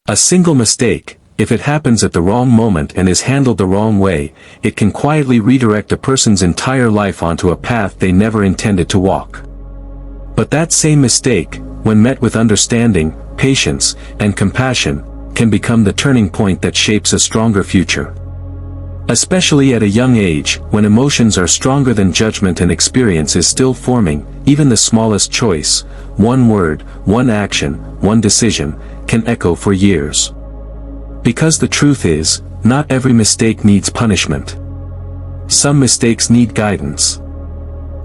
A single mistake, if it happens at the wrong moment and is handled the wrong way, it can quietly redirect a person's entire life onto a path they never intended to walk. But that same mistake, when met with understanding, patience, and compassion, can become the turning point that shapes a stronger future. Especially at a young age, when emotions are stronger than judgment and experience is still forming, even the smallest choice, one word, one action, one decision, can echo for years. Because the truth is, not every mistake needs punishment. Some mistakes need guidance.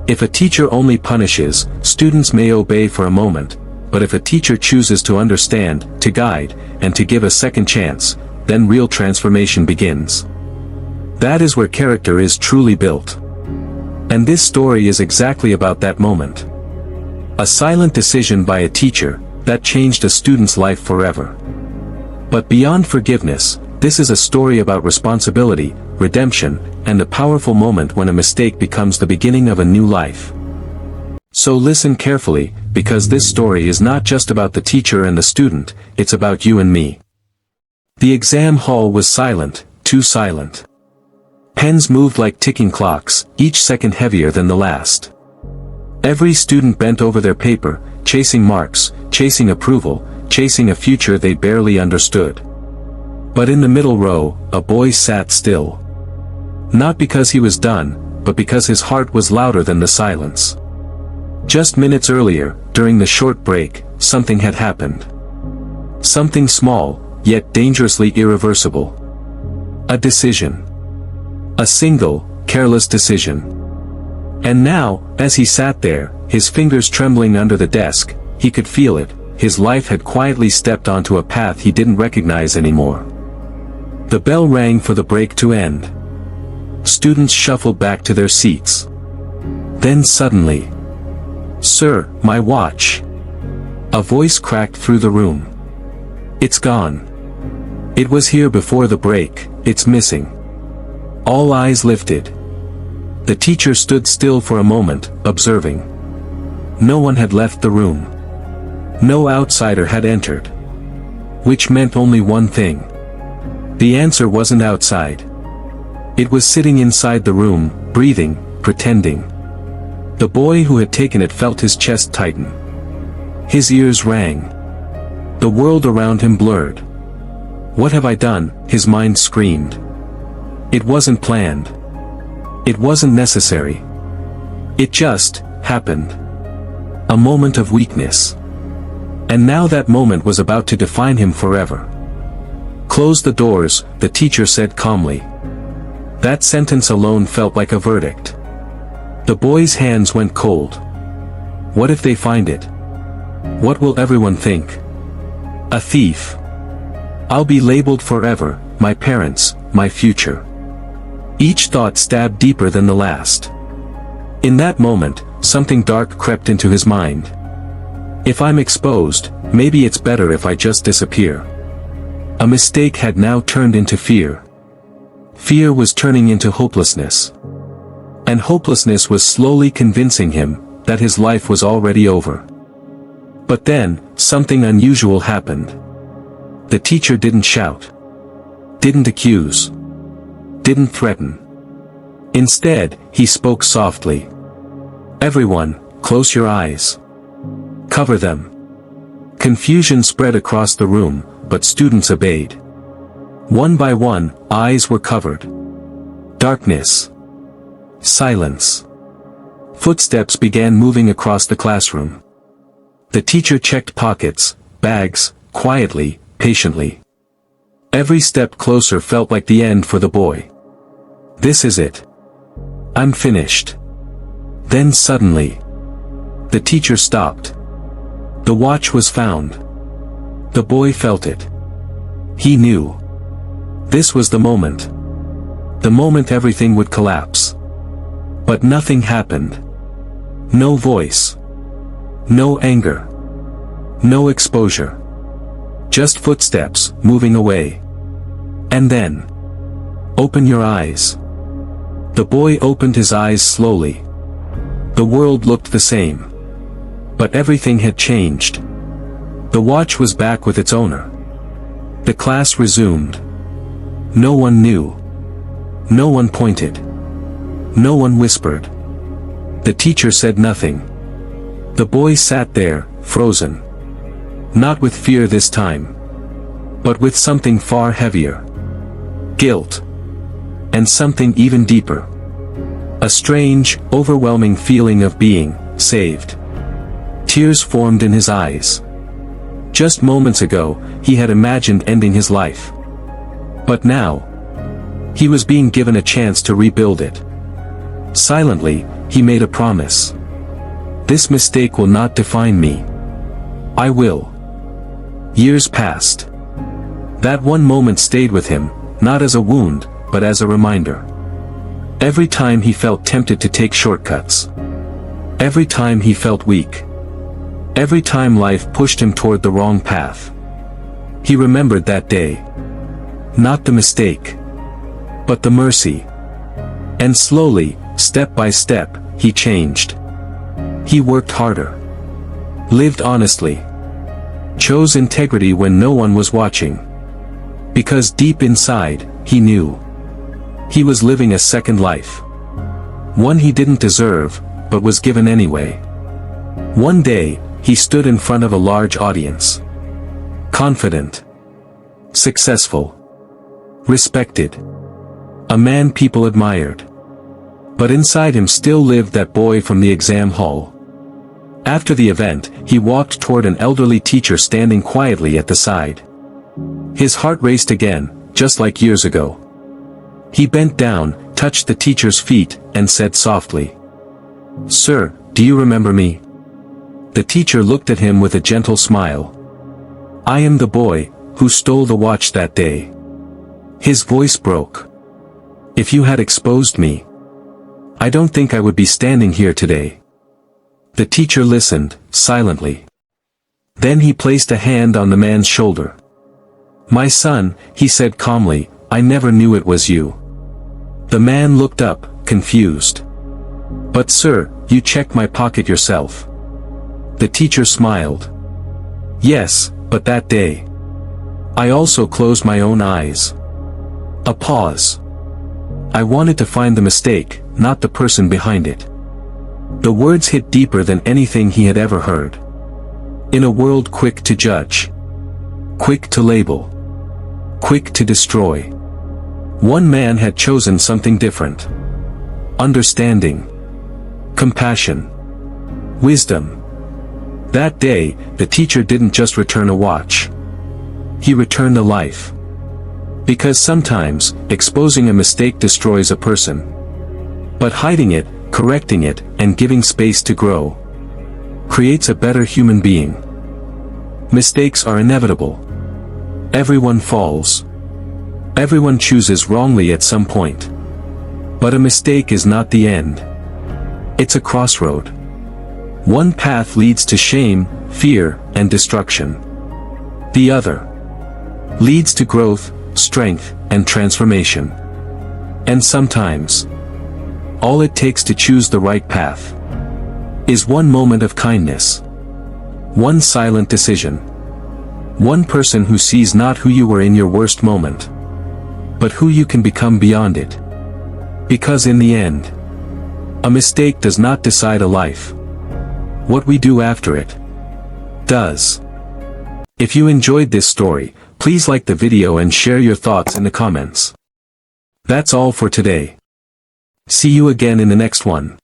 If a teacher only punishes, students may obey for a moment, but if a teacher chooses to understand, to guide, and to give a second chance, then real transformation begins. That is where character is truly built. And this story is exactly about that moment. A silent decision by a teacher, that changed a student's life forever. But beyond forgiveness, this is a story about responsibility, redemption, and a powerful moment when a mistake becomes the beginning of a new life. So listen carefully, because this story is not just about the teacher and the student, it's about you and me. The exam hall was silent, too silent. Pens moved like ticking clocks, each second heavier than the last. Every student bent over their paper, chasing marks, chasing approval, chasing a future they barely understood. But in the middle row, a boy sat still. Not because he was done, but because his heart was louder than the silence. Just minutes earlier, during the short break, something had happened. Something small, yet dangerously irreversible. A decision. A single, careless decision. And now, as he sat there, his fingers trembling under the desk, he could feel it, his life had quietly stepped onto a path he didn't recognize anymore. The bell rang for the break to end. Students shuffled back to their seats. Then suddenly, "Sir, my watch." A voice cracked through the room. "It's gone. It was here before the break, it's missing." All eyes lifted. The teacher stood still for a moment, observing. No one had left the room. No outsider had entered. Which meant only one thing. The answer wasn't outside. It was sitting inside the room, breathing, pretending. The boy who had taken it felt his chest tighten. His ears rang. The world around him blurred. "What have I done?" his mind screamed. It wasn't planned. It wasn't necessary. It just happened. A moment of weakness. And now that moment was about to define him forever. "Close the doors," the teacher said calmly. That sentence alone felt like a verdict. The boy's hands went cold. What if they find it? What will everyone think? A thief. I'll be labeled forever, my parents, my future. Each thought stabbed deeper than the last. In that moment, something dark crept into his mind. If I'm exposed, maybe it's better if I just disappear. A mistake had now turned into fear. Fear was turning into hopelessness. And hopelessness was slowly convincing him that his life was already over. But then, something unusual happened. The teacher didn't shout. Didn't accuse. Didn't threaten. Instead, he spoke softly. "Everyone, close your eyes. Cover them." Confusion spread across the room, but students obeyed. One by one, eyes were covered. Darkness. Silence. Footsteps began moving across the classroom. The teacher checked pockets, bags, quietly, patiently. Every step closer felt like the end for the boy. "This is it. I'm finished." Then suddenly, the teacher stopped. The watch was found. The boy felt it. He knew. This was the moment. The moment everything would collapse. But nothing happened. No voice. No anger. No exposure. Just footsteps, moving away. And then, "Open your eyes." The boy opened his eyes slowly. The world looked the same. But everything had changed. The watch was back with its owner. The class resumed. No one knew. No one pointed. No one whispered. The teacher said nothing. The boy sat there, frozen. Not with fear this time, but with something far heavier. Guilt. And something even deeper. A strange, overwhelming feeling of being saved. Tears formed in his eyes. Just moments ago, he had imagined ending his life. But now, he was being given a chance to rebuild it. Silently, he made a promise. This mistake will not define me. I will. Years passed. That one moment stayed with him, not as a wound, but as a reminder. Every time he felt tempted to take shortcuts. Every time he felt weak. Every time life pushed him toward the wrong path. He remembered that day. Not the mistake, but the mercy. And slowly, step by step, he changed. He worked harder. Lived honestly. Chose integrity when no one was watching. Because deep inside, he knew. He was living a second life. One he didn't deserve, but was given anyway. One day, he stood in front of a large audience. Confident. Successful. Respected. A man people admired. But inside him still lived that boy from the exam hall. After the event, he walked toward an elderly teacher standing quietly at the side. His heart raced again, just like years ago. He bent down, touched the teacher's feet, and said softly, "Sir, do you remember me?" The teacher looked at him with a gentle smile. "I am the boy who stole the watch that day." His voice broke. "If you had exposed me, I don't think I would be standing here today." The teacher listened, silently. Then he placed a hand on the man's shoulder. "My son," he said calmly, "I never knew it was you." The man looked up, confused. "But sir, you checked my pocket yourself." The teacher smiled. "Yes, but that day, I also closed my own eyes." A pause. "I wanted to find the mistake, not the person behind it." The words hit deeper than anything he had ever heard. In a world quick to judge, quick to label, quick to destroy, one man had chosen something different. Understanding. Compassion. Wisdom. That day, the teacher didn't just return a watch. He returned a life. Because sometimes, exposing a mistake destroys a person. But hiding it, correcting it, and giving space to grow creates a better human being. Mistakes are inevitable. Everyone falls. Everyone chooses wrongly at some point. But a mistake is not the end. It's a crossroad. One path leads to shame, fear, and destruction. The other leads to growth, strength, and transformation. And sometimes, all it takes to choose the right path is one moment of kindness. One silent decision. One person who sees not who you were in your worst moment, but who you can become beyond it. Because in the end, a mistake does not decide a life. What we do after it does. If you enjoyed this story, please like the video and share your thoughts in the comments. That's all for today. See you again in the next one.